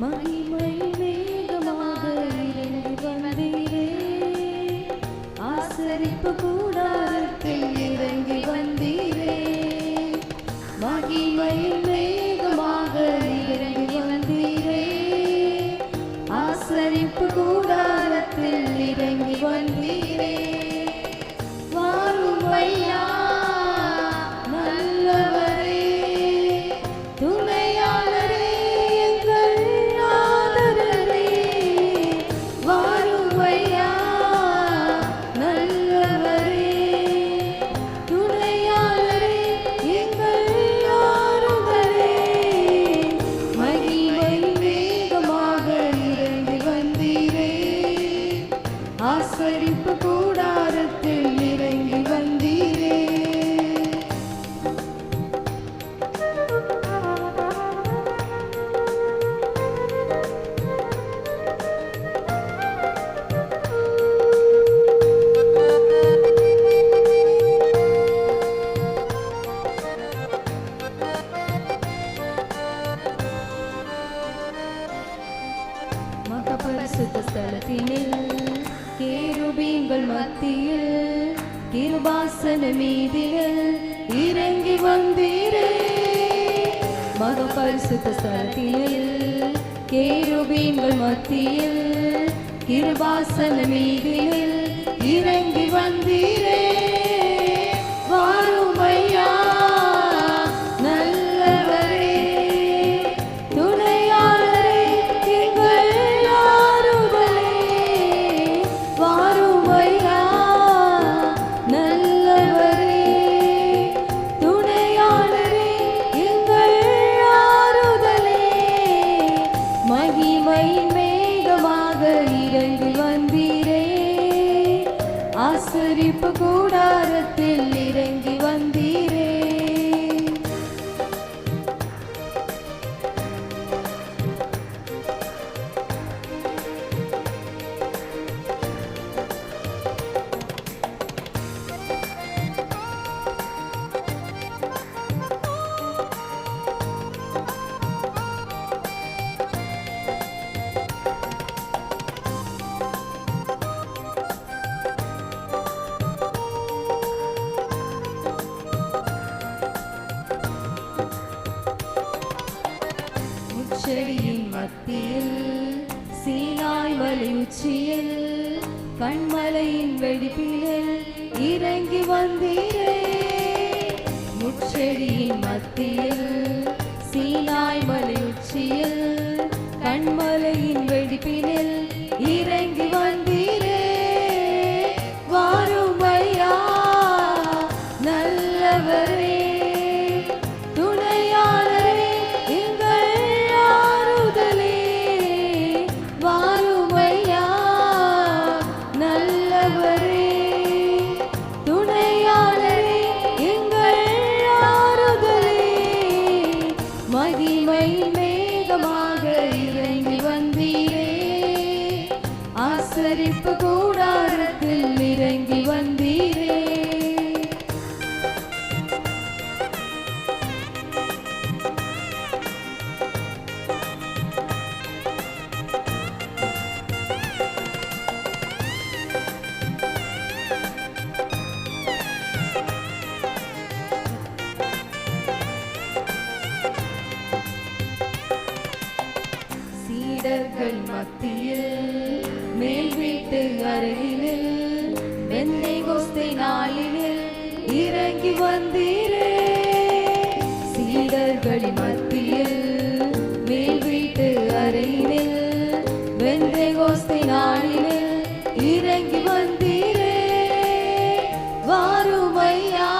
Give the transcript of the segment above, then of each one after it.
மகிமை மேகமாக இறங்கி வந்தீரே, ஆசரிப்பு கூடாரத்தில் இறங்கி வந்தீரே. மகிமை மேகமாக இறங்கி வந்தீரே, ஆசரிப்பு கூடாரத்தில் இறங்கி வந்தீரே. வாரும் ஐயா ஆசரிப்பு கூடாரத்தில் இறங்கி வந்தீரே. மகா பரிசுத்த ஸ்தலத்தினில் கேருபீன்கள் மத்தியில் கிருபாசன மீதில் இறங்கி வந்தீரே. மகா பரிசுத்த ஸ்தலத்தினில் கேருபீன்கள் மத்தியில் கிருபாசன மீதில் இறங்கி வந்தீரே. வாரும் ஐயா நல்லவரே, துணையாளரே, எங்கள் ஆறுதலே. வாரும் ஐயா நல்லவரே, துணையாளரே, எங்கள் ஆறுதலே. மகிமை மேகமாக இறங்கி வந்தீரே, ஆசரிப்பு கூடாரத்தில் இறங்கி வந்தீரே. செடியின் மத்தியில் சீனாய் மலை உச்சியில் கண்மலையின் வெடிப்பில் இறங்கி வந்தீரே. முச்செடியின் மத்தியில் சீனாய் மலை உச்சியில் கண்மலையின் வெடிப்பினில் இறங்கி வந்தீரே. வாரும் ஐயா நல்லவரே, மகிமை மேகமாக இறங்கி வந்தீரே, ஆசரிப்பு கூடாரத்தில் இறங்கி வந்தீரே. சீடர்கள் மத்தியில் மேல் வீட்டு அருகில் பெந்தேகோஸ்தே நாளில் இறங்கி வந்தீரே. சீடர்கள் மத்தியில் மேல் வீட்டு அருகில் பெந்தேகோஸ்தே நாளில் இறங்கி வந்தீரே. வாரும் ஐயா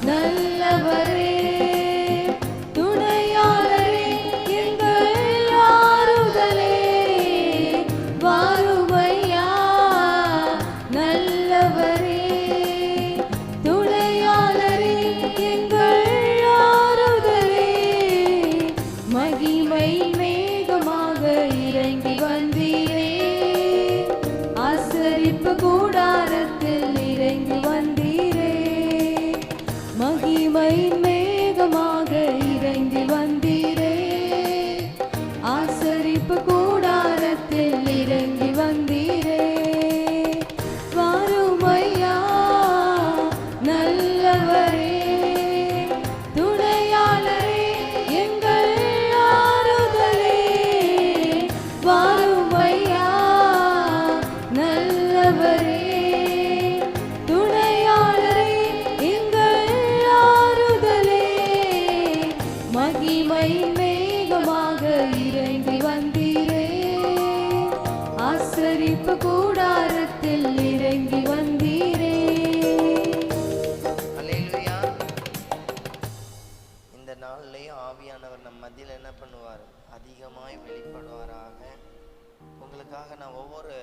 நல்லவரே, மகிமை மேகமாக இறங்கி வந்தீரே, ஆசரிப்பு கூடாரத்தில் இறங்கி வந்தீரே. மகிமை மேகமாக இறங்கி வந்தீரே, பண்ணுவார், அதிகமாய் வெளிப்படுவாராக. உங்களுக்காக நான் ஒவ்வொரு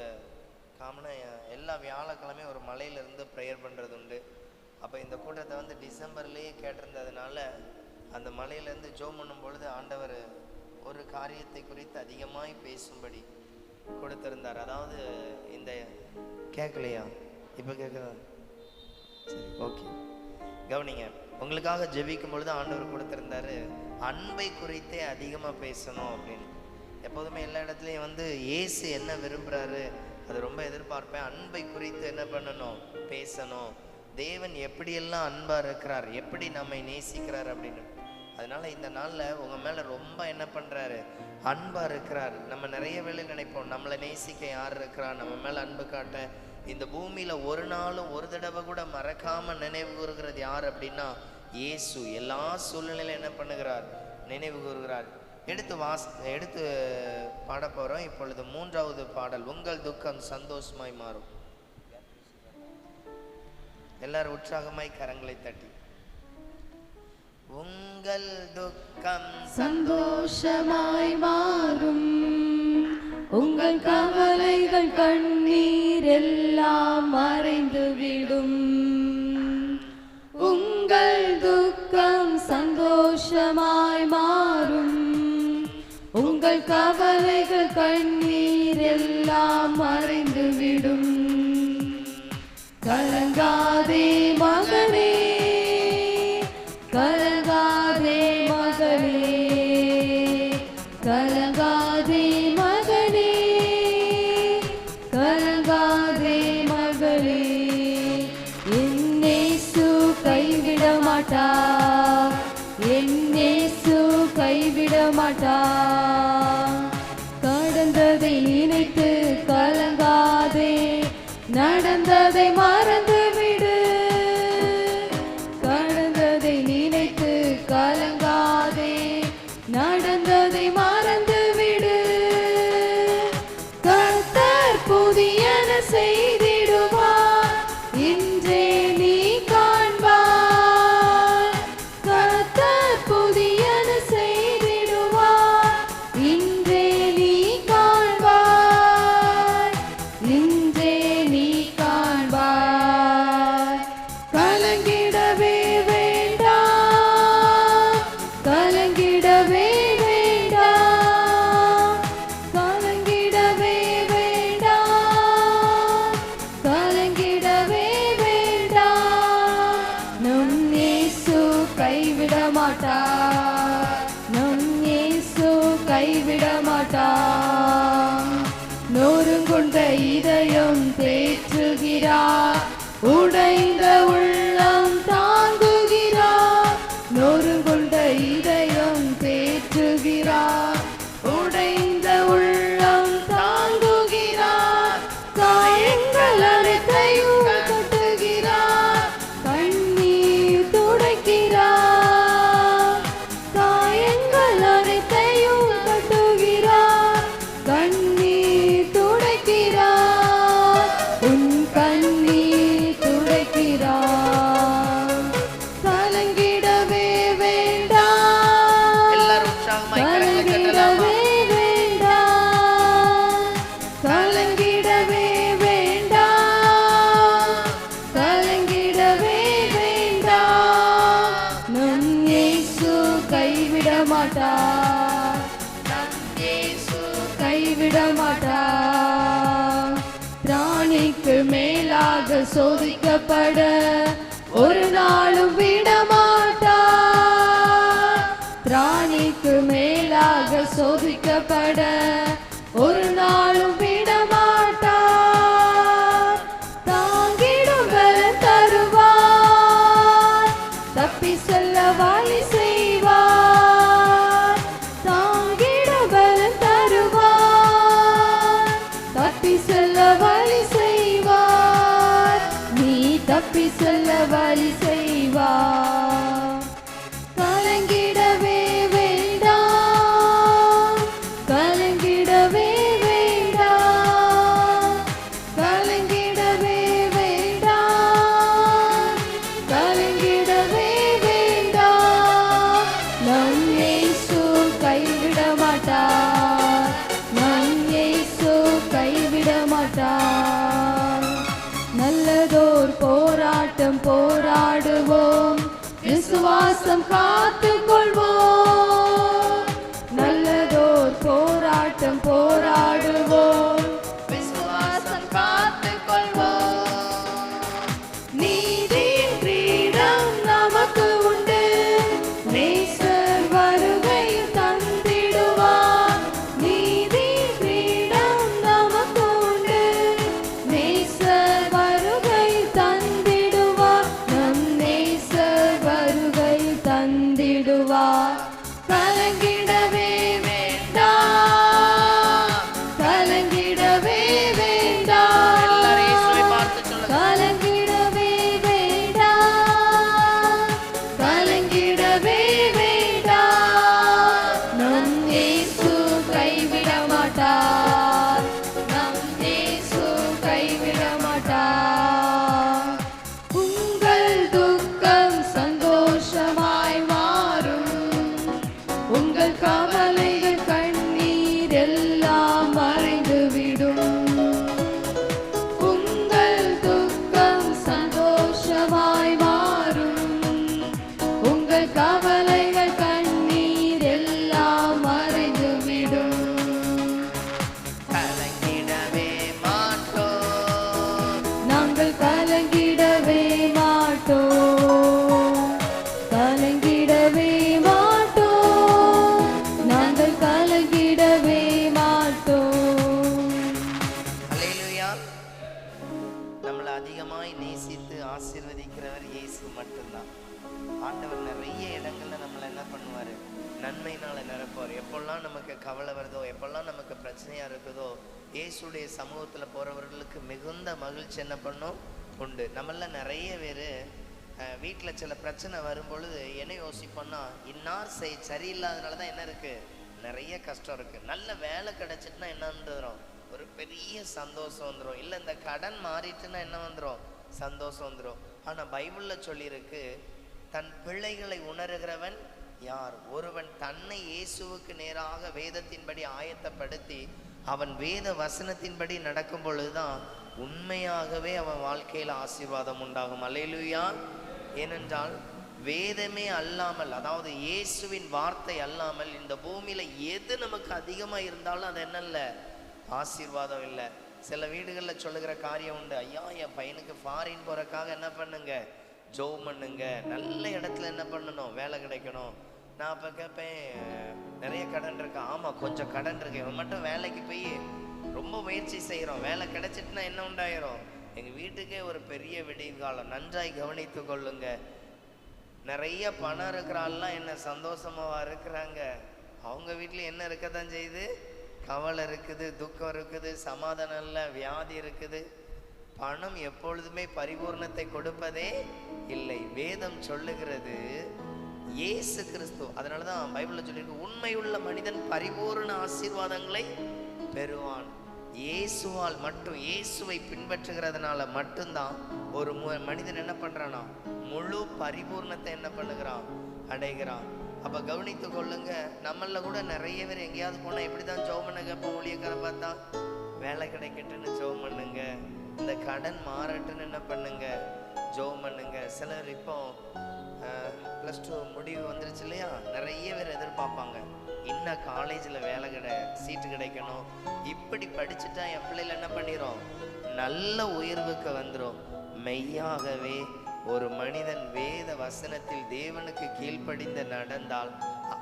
எல்லா வியாழக்கிழமையும் ஒரு மலையிலேருந்து ப்ரேயர் பண்ணுறது உண்டு. அப்போ இந்த கூட்டத்தை வந்து டிசம்பர்லேயே கேட்டிருந்ததுனால அந்த மலையிலேருந்து ஜோம் பண்ணும் பொழுது ஆண்டவர் ஒரு காரியத்தை குறித்து அதிகமாய் பேசும்படி கொடுத்திருந்தார். அதாவது இந்த கேட்கலையா? இப்போ கேட்குதா? சரி, ஓகே, கவனிங்க. உங்களுக்காக ஜெபிக்கும் பொழுது ஆண்டவர் கொடுத்திருந்தாரு, அன்பை குறித்தே அதிகமாக பேசணும் அப்படின்னு. எப்போதுமே எல்லா இடத்துலையும் வந்து இயேசு என்ன விரும்புகிறாரு அது ரொம்ப எதிர்பார்ப்பேன். அன்பை குறித்து என்ன பண்ணணும்? பேசணும். தேவன் எப்படியெல்லாம் அன்பாக இருக்கிறார், எப்படி நம்மை நேசிக்கிறார் அப்படின்னு. அதனால இந்த நாளில் உங்கள் மேலே ரொம்ப என்ன பண்ணுறாரு? அன்பாக இருக்கிறார். நம்ம நிறைய வேளை நினைப்போம், நம்மளை நேசிக்க யார் இருக்கிறார், நம்ம மேலே அன்பு காட்ட. இந்த பூமியில் ஒரு நாளும் ஒரு தடவை கூட மறக்காமல் நினைவு கூறுகிறது யார் அப்படின்னா இயேசு. எல்லா சூழ்நிலையிலும் என்ன பண்ணுகிறார்? நினைவு கூறுகிறார். எடுத்து பாட போகிறோம். இப்பொழுது 3வது பாடல், உங்கள் துக்கம் சந்தோஷமாய் மாறும். எல்லாரும் உற்சாகமாய் கரங்களை தட்டி, உங்கள் துக்கம் சந்தோஷமாய் மாறும், உங்கள் கவலைகள் கண்ணீர் எல்லாம் மறைந்து விடும். உங்கள் துக்கம் சந்தோஷமாய் மாறும், உங்கள் கவலைகள் கண்ணீர் எல்லாம் மறைந்து விடும். கலங்காதே மகனே, கலங்காதே மகளே, கலங்காதே மகனே, கலங்காதே மகளே. என் இயேசு கைவிட மாட்டார், என் இயேசு கைவிட மாட்டார். கடந்ததை நினைத்து கலங்காதே, நடந்ததை மறந்து விடு. கடந்ததை நினைத்து கலங்காதே, நடந்ததை மறந்து விடு. கர்த்தர் புதியன செய்திடுவார், இன்றே நீ காண்பாய். கர்த்தர் புதியன செய்திடுவார், இன்றே நீ காண்பாய், இன்றே நீ காண்பாய். கலங்கிடவே வேண்டாம், கலங்கிடவே வேண்டாம், கலங்கிடவே வேண்டாம், கலங்கிடவே வேண்டாம். நம் இயேசு கைவிட மாட்டார், நம் இயேசு கைவிட மாட்டார். நொறுங்குண்ட இதயம் தேற்றுகிறார், உடைந்த உள்ளம் தாங்குகிறார். நொறுங்குண்ட இதயம் தேற்றுகிறார், உடைந்த உள்ளம் தாங்குகிறார். காயங்கள் அனைத்தையும் கட்டுகிறார், கண்ணீர் துடைக்கிறார். காயங்கள் அனைத்தையும் கட்டுகிறார், கண்ணீர் துடைக்கிறார். உன் கண்ணீர் துடைக்கிறார். கலங்கிடவே வேண்டாம், எல்லாரும் உற்சாகமாய் கரங்களை தட்டலாமா? கலங்கிடவே வேண்டாம், கலங்கிடவே வேண்டாம். நம் இயேசு கைவிட மாட்டார், நம் இயேசு கைவிட மாட்டார். பிராணிக்கு மேலாக சோதிக்கப்பட ஒரு நாளும் விட மாட்டார். பிராணிக்கு மேலாக சோதிக்கப்பட ஒரு நாளும் விட மாட்டார். தாங்கிடும் பலன் தருவார், தப்பி செல்ல வழி செய்வார். தாங்கிடும் பலன் தருவார், தப்பி செல்ல வழி செய்வார். நீ தப்பி செல்ல வழி செய்வார். கலங்கிடவே வேண்டாம், கலங்கிடவே வேண்டாம். போராடுவோம், விசுவாசம் காத்துக் கொள்வோம். நல்லதோர் போராட்டம் போராடுவோம், விசுவாசம் காத்துக் கொள்வோம். நீதியின் கிரீடம் நமக்கு உண்டு, நேசர் வருகையில் தந்திடுவார். நீதியின் கிரீடம் நமக்கு உண்டு, நேசர் வருகையில் தந்திடுவார். நம் நேசர் வருகையில் தந்திடுவார். கலங்கிடவே வேண்டாம், கலங்கிடவே வேண்டாம், எல்லாரும் இயேசுவை பார்த்து சொல்லுங்க. கலங்கிடவே வேண்டாம், கலங்கிடவே வேண்டாம். நம் இயேசு கைவிட மாட்டார், நம் இயேசு கைவிட மாட்டார். உங்கள் துக்கம் சந்தோஷமாய் மாறும், உங்கள் கவலைகள் கண்ணீர் எல்லாம் மறைந்துவிடும். உங்கள் துக்கம் சந்தோஷமாய் மாறும், உங்கள் கவலைகள் கண்ணீர் எல்லாம் மறைந்துவிடும். கலங்கிடவே மாட்டோம், நாங்கள் கலங்கிடவே மாட்டோம், கலங்கிடவே மாட்டோம், நாங்கள் கலங்கிடவே மாட்டோம். அல்லேலூயா. நம்மளை அதிகமாய் நேசித்து ஆசீர்வதிக்கிறவர் இயேசு மட்டும்தான். ஆண்டவர் நிறைய இடங்கள்ல நம்மளை என்ன பண்ணுவாரு, நன்மையினால நிரப்புவார். எப்பெல்லாம் நமக்கு கவலை வருதோ, எப்பெல்லாம் நமக்கு பிரச்சனையா இருக்குதோ, இயேசுடைய சமூகத்துல போறவர்களுக்கு மிகுந்த மகிழ்ச்சி என்ன பண்ணும் உண்டு. நம்மள நிறைய பேர் வீட்டில் சில பிரச்சனை வரும்பொழுது என்ன யோசிப்போம்னா, இன்னார் சரியில்லாதனால தான் என்ன இருக்கு, நிறைய கஷ்டம் இருக்கு. நல்ல வேலை கிடைச்சிட்டுனா என்ன வந்துடும், ஒரு பெரிய சந்தோஷம் வந்துடும். இல்லை இந்த கடன் மாறிட்டுன்னா என்ன வந்துடும், சந்தோஷம் வந்துடும். ஆனால் பைபிளில் சொல்லியிருக்கு, தன் பிள்ளைகளை உணர்கிறவன் யார்? ஒருவன் தன்னை இயேசுவுக்கு நேராக வேதத்தின்படி ஆயத்தப்படுத்தி அவன் வேத வசனத்தின்படி நடக்கும் பொழுதுதான் உண்மையாகவே அவன் வாழ்க்கையில் ஆசீர்வாதம் உண்டாகும். அல்லேலூயா. ஏனென்றால் வேதமே அல்லாமல், அதாவது இயேசுவின் வார்த்தை அல்லாமல் இந்த பூமியில எது நமக்கு அதிகமாக இருந்தாலும் அது என்னல்ல, ஆசீர்வாதம் இல்லை. சில வீடுகளில் சொல்லுகிற காரியம் உண்டு, ஐயா என் பையனுக்கு ஃபாரின் போறதுக்காக என்ன பண்ணுங்க, ஜோம் பண்ணுங்க, நல்ல இடத்துல என்ன பண்ணணும், வேலை கிடைக்கணும். நான் அப்போ கேட்பேன், நிறைய கடன் இருக்கா? ஆமாம் கொஞ்சம் கடன் இருக்கு. இவன் மட்டும் வேலைக்கு போய் ரொம்ப முயற்சி செய்கிறோம், வேலை கிடைச்சிட்டுனா என்ன உண்டாயிரும், எங்கள் வீட்டுக்கே ஒரு பெரிய விடிவு காலம். நன்றாய் கவனித்து கொள்ளுங்க. நிறைய பணம் இருக்கிறாள்லாம் என்ன சந்தோஷமாவா இருக்கிறாங்க? அவங்க வீட்டில் என்ன இருக்க தான் செய்யுது, கவலை இருக்குது, துக்கம் இருக்குது, சமாதானம் இல்லை, வியாதி இருக்குது. பணம் எப்பொழுதுமே பரிபூர்ணத்தை கொடுப்பதே இல்லை. வேதம் சொல்லுகிறது இயேசு கிறிஸ்து. அதனாலதான் பைபிள்ல சொல்லியிருக்கு, உண்மையுள்ள மனிதன் பரிபூர்ண ஆசீர்வாதங்களை பெறுவான். இயேசுவால் மட்டும், இயேசுவை பின்பற்றுகிறதுனால மட்டும்தான் ஒரு மனிதன் என்ன பண்றானா, முழு பரிபூர்ணத்தை என்ன பண்ணுகிறான், அடைகிறான். அப்ப கவனித்து கொள்ளுங்க. நம்மள கூட நிறைய பேர் எங்கேயாவது போனா எப்படிதான் ஜெபம் பண்ண கேட்போம், ஊழியக்கார பார்த்தா வேலை கிடைக்கட்டுன்னு ஜெபம் பண்ணுங்க, இந்த கடன் மாறட்டுன்னு என்ன பண்ணுங்க, ஜெபம் பண்ணுங்க. சிலர் இப்போ +2 முடிவு வந்துருச்சு இல்லையா, நிறைய பேர் எதிர்பார்ப்பாங்க, இன்னும் காலேஜில் வேலை சீட்டு கிடைக்கணும், இப்படி படிச்சுட்டா என் பிள்ளைல என்ன பண்ணிடும், நல்ல உயர்வுக்கு வந்துடும். மெய்யாகவே ஒரு மனிதன் வேத வசனத்தில் தேவனுக்கு கீழ்ப்படிந்து நடந்தால்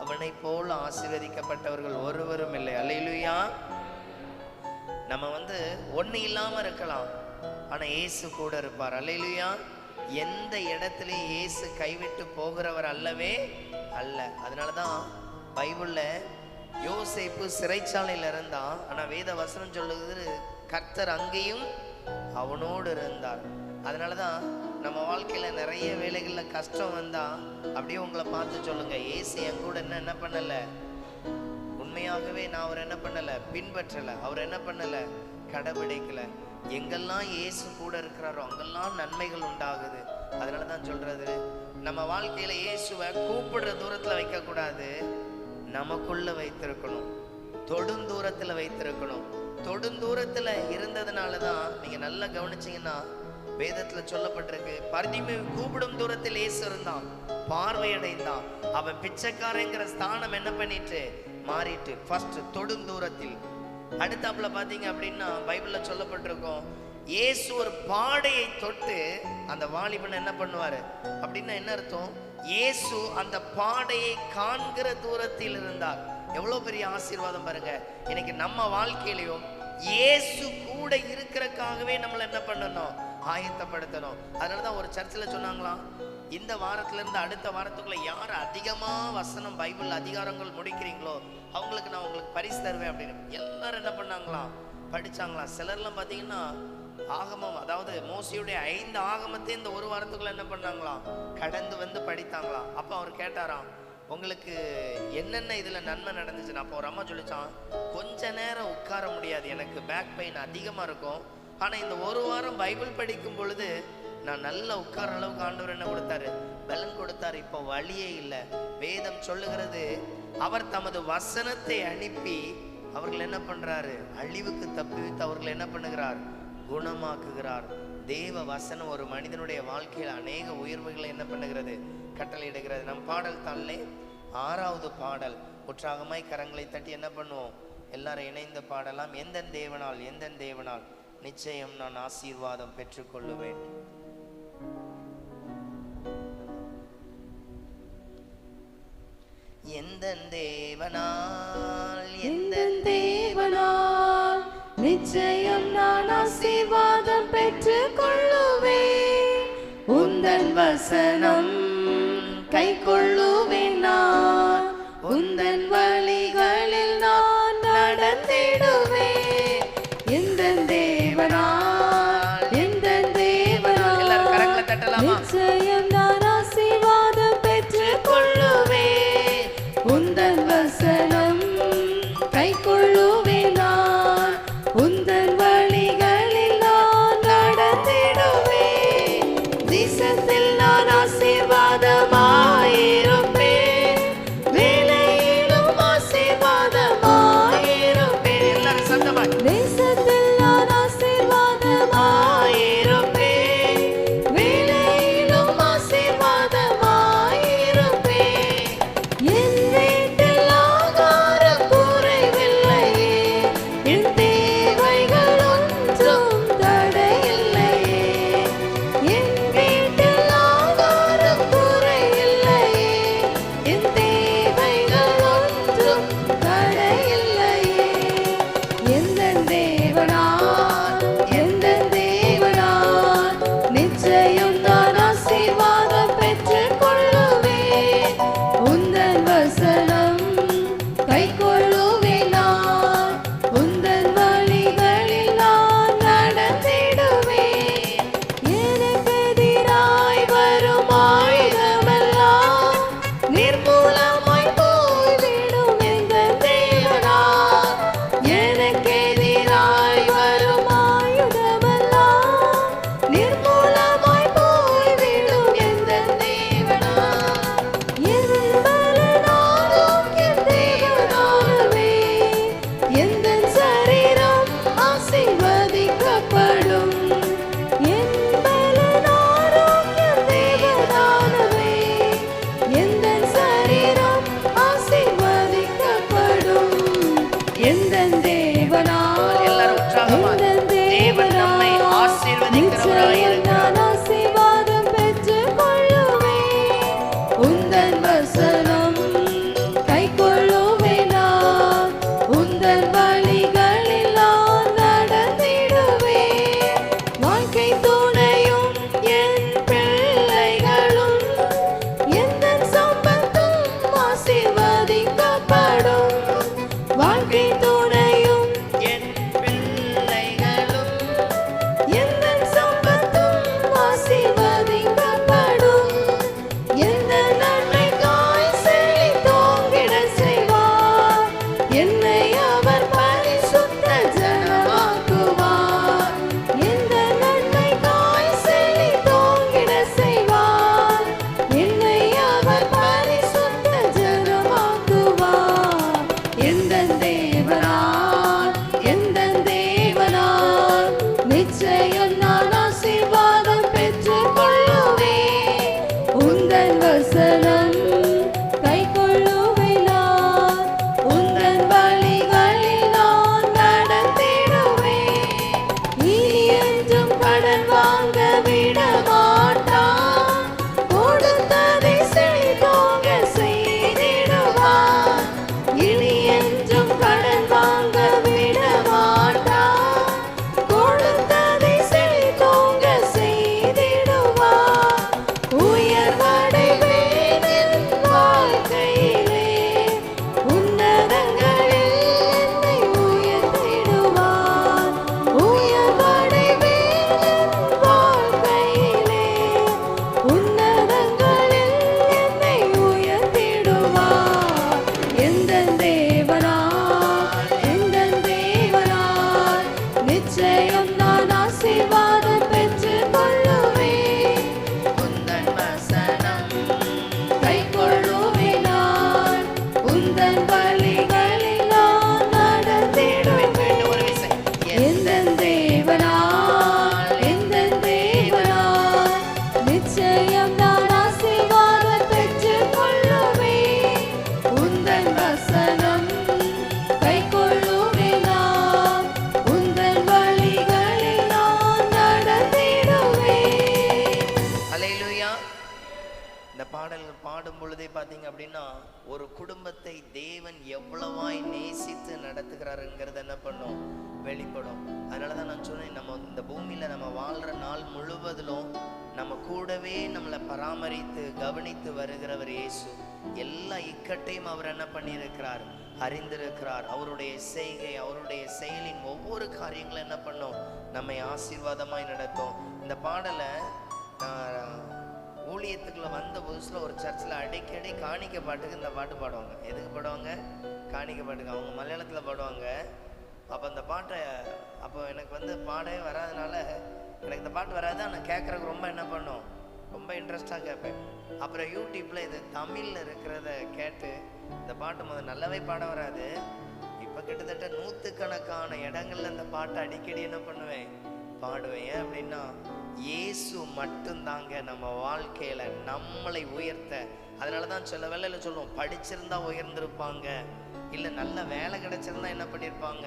அவனை போல ஆசீர்வதிக்கப்பட்டவர்கள் ஒருவரும் இல்லை. அல்லேலூயா. நம்ம ஒண்ணு இல்லாம இருக்கலாம், ஆனா இயேசு கூட இருப்பார். அல்லேலூயா. எந்த இடத்துலயும் இயேசு கைவிட்டு போகிறவர் அல்லவே அல்ல. அதனாலதான் பைபிள்ல யோசேப்பு சிறைச்சாலையில இருந்தான், ஆனா வேத வசனம் சொல்லுகிறது கர்த்தர் அங்கேயும் அவனோடு இருந்தார். அதனாலதான் நம்ம வாழ்க்கையில நிறைய வேலைகள்ல கஷ்டம் வந்தா அப்படியே உங்களை பார்த்து சொல்லுங்க, இயேசு என் கூட என்ன பண்ணல, உண்மையாகவே நான் அவர் என்ன பண்ணல, பின்பற்றல, அவர் என்ன பண்ணல, கடைபிடிக்கல. எங்கெல்லாம் இயேசு கூட இருக்கிறாரோ அங்கெல்லாம் நன்மைகள் உண்டாகுது. அதனாலதான் சொல்றது, நம்ம வாழ்க்கையில இயேசுவை கூப்பிடுற தூரத்துல வைக்க கூடாது, நமக்குள்ள வைத்திருக்கணும், தொடுந்தூரத்துல வைத்திருக்கணும். தொடுந்தூரத்துல இருந்ததுனாலதான் நீங்க நல்லா கவனிச்சீங்கன்னா வேதத்துல சொல்லப்பட்டிருக்கு, பர்திமேயு கூப்பிடும் தூரத்தில் இயேசு இருந்தான், பார்வையடைந்தான். அவன் பிச்சைக்காரங்கிற ஸ்தானம் என்ன பண்ணிட்டு மாறிட்டு, ஃபர்ஸ்ட் தொடும் தூரத்தில். அடுத்தாப்புல பாத்தீங்க அப்படின்னா பைபிள்ல சொல்லப்பட்டிருக்கும், இயேசு ஒரு பாடையை தொட்டு அந்த வாலிபன் என்ன பண்ணுவாரு அப்படின்னா என்ன அர்த்தம்? இயேசு அந்த பாடையை காண்கிற தூரத்தில் இருந்தார். எவ்வளவு பெரிய ஆசீர்வாதம் பாருங்க. இன்னைக்கு நம்ம வாழ்க்கையிலையும் இயேசு கூட இருக்கிறக்காகவே நம்மள என்ன பண்ணணும், ஆயத்தப்படுத்தணும். அதனாலதான் ஒரு சர்ச்சில் சொன்னாங்களாம், இந்த வாரத்துல இருந்து அடுத்த வாரத்துக்குள்ள யார் அதிகமா வசனம் பைபிள் அதிகாரங்கள் முடிக்கிறீங்களோ அவங்களுக்கு நான் உங்களுக்கு பரிசு தருவேன் அப்படின்னு. எல்லாரும் என்ன பண்ணாங்களாம், படிச்சாங்களாம். சிலர்லாம் பாத்தீங்கன்னா ஆகமம், அதாவது மோசையுடைய 5 ஆகமத்தை இந்த ஒரு வாரத்துக்குள்ள என்ன பண்ணாங்களாம், கடந்து வந்து படித்தாங்களாம். அப்ப அவர் கேட்டாராம், உங்களுக்கு என்னென்ன இதுல நன்மை நடந்துச்சுன்னு. அப்போ ஒரு அம்மா சொல்லிச்சான், கொஞ்ச நேரம் உட்கார முடியாது, எனக்கு பேக் பெயின் அதிகமா இருக்கும். ஆனா இந்த ஒரு வாரம் பைபிள் படிக்கும் பொழுது நான் நல்லா உட்கார அளவுக்கு ஆண்டவர் என்ன கொடுத்தாரு, பலன் கொடுத்தாரு. இப்போ வழியே இல்லை. வேதம் சொல்லுகிறது, அவர் தமது வசனத்தை அனுப்பி அவர்கள் என்ன பண்றாரு, அழிவுக்கு தப்புவித்து அவர்கள் என்ன பண்ணுகிறார், குணமாக்குகிறார். தேவ வசனம் ஒரு மனிதனுடைய வாழ்க்கையில் அநேக உயர்வுகளை என்ன பண்ணுகிறது, கட்டளையிடுகிறது. நம் பாடல் தாளிலே 6வது பாடல். உற்சாகமாய் கரங்களை தட்டி என்ன பண்ணுவோம், எல்லாரும் இணைந்து பாடலாம். எந்த தேவனால், எந்த தேவனால் நிச்சயம் நான் ஆசீர்வாதம் பெற்றுக்கொள்ளுவேன். எந்த தேவனால், எந்த தேவனால் நிச்சயம் நான் ஆசீர்வாதம் பெற்றுக் கொள்ளுவேன். உந்தன் வசனம் கை கொள்ளுவேன் நான், உந்தன் வழிகளில் நான் நடந்திடுவேன். எந்த தேவனால், எந்த தேவனால் எல்லாரும் கரங்களை தட்டலாமா? நிச்சயம் நான் ஆசீர்வாதம் பெற்றுக் கொள்ளுவேன். உந்தன் வசனம் கை கொள்ளுவேன் நான், உந்தன் வழிகளில் நான் நடந்திடுவேன். தேசத்தில் நான் ஆசீர்வாதமாயிருப்பேன், வேலையிலும் ஆசீர்வாதமாயிருப்பேன். எல்லாரும் சத்தமாய், தேசத்தில் நான் ஆசீர்வாதமாயிருப்பேன், வேலையிலும் ஆசீர்வாதமாயிருப்பேன். என் வீட்டில் ஆகாரம் குறைவில்லையே, என் தேவைகள் ஒன்றும் தடையில்லையே. என் வீட்டில் ஆகாரம் குறைவில்லையே, என் தேவைகள் ஒன்றும் தடையில்லையே. எந்த தேவனால், எந்த தேவனால் நிச்சயம் நான் ஆசீர்வாதம் பெற்றுக் கொள்ளுவேன். உந்தன் வசனம் கை கொள்ளுவேன் நான், உந்தன் வழிகளில் நான் நடந்திடுவேன். எனக்கு எதிராய் வரும் ஆயுதமெல்லாம் நிர்மூலமாய் போய்விடும். எந்த தேவனால், எனக்கு எதிராய் வரும் ஆயுதமெல்லாம் நிர்மூலமாய் போய்விடும். எந்த தேவனால், என் பலன் ஆரோக்கியம் தேவனாகவே, எந்த சரீரம் ஆசீர்வதிக்கப்படும். என் பலன் ஆரோக்கியம் தேவனாகவே, எந்த சரீரம் ஆசீர்வதிக்கப்படும். எந்த தேவனால், எல்லாரும் உற்சாகமா, தேவன் நம்மை ஆசீர்வதிக்கிறவராய் இருக்கிறார். நான் ஆசீர்வாதம் பெற்றுக் கொள்ளுவேன். உந்தன் வசனம் கை கொள்ளுவேன் நான், உந்தன் வழிகளில் நான் நடந்திடுவேன். வாழ்க்கை துணையும் என் பிள்ளைகளும் எந்தன் சம்பத்தும் ஆசீர்வதிக்கப்படும். வாழ்க்கை துணையும் என் பிள்ளைகளும் எந்தன் சம்பத்தும் ஆசீர்வதிக்கப்படும். எந்த நன்மைக்காய் செழித்தோங்கிட செய்வார், என்னை அவர் பரிசுத்த ஜனமாக்குவார். எந்த நன்மைக்காய் செழித்தோங்கிட செய்வார், என்னை அவர் பரிசுத்த ஜனமாக்குவார். எந்த தேவனால், எந்த தேவனால் நிச்சயம் நான் ஆசீர்வாதம் நடத்துகிறாருங்கிறது என்ன பண்ணும், வெளிப்படும். அதனாலதான் நான் சொன்னேன், நம்ம இந்த பூமியில நம்ம வாழ்ற நாள் முழுவதிலும் நம்ம கூடவே நம்மளை பராமரித்து கவனித்து வருகிறவர் இயேசு. எல்லா இக்கட்டையும் அவர் என்ன பண்ணியிருக்கிறார், அறிந்திருக்கிறார். அவருடைய செய்கை, அவருடைய செயலின் ஒவ்வொரு காரியங்களும் என்ன பண்ணும், நம்மை ஆசீர்வாதமாய் நடத்தும். இந்த பாடலை ஊழியத்துக்குள்ள வந்த புதுசுல ஒரு சர்ச்சில் அடிக்கடி காணிக்க பாட்டுக்கு இந்த பாட்டு பாடுவாங்க. எதுக்கு பாடுவாங்க, காணிக்க பாட்டுக்கு. அவங்க மலையாளத்தில் பாடுவாங்க. அப்போ அந்த பாட்டை அப்போ எனக்கு வந்து பாடவே வராதனால எனக்கு இந்த பாட்டு வராது. ஆனால் கேட்குறதுக்கு ரொம்ப என்ன பண்ணும், ரொம்ப இன்ட்ரெஸ்டாக கேட்பேன். அப்புறம் யூடியூப்பில் இது தமிழில் இருக்கிறத கேட்டு இந்த பாட்டு முதல் நல்லாவே பாட வராது. இப்போ கிட்டத்தட்ட 100கணக்கான இடங்கள்ல இந்த பாட்டை அடிக்கடி என்ன பண்ணுவேன், பாடுவேன். ஏன் அப்படின்னா, இயேசு மட்டும்தாங்க நம்ம வாழ்க்கையில நம்மளை உயர்த்த. அதனாலதான் சில வேளையில சொல்லுவோம், படிச்சிருந்தா உயர்ந்திருப்பாங்க, இல்ல நல்ல வேலை கிடைச்சிருந்தா என்ன பண்ணிருப்பாங்க.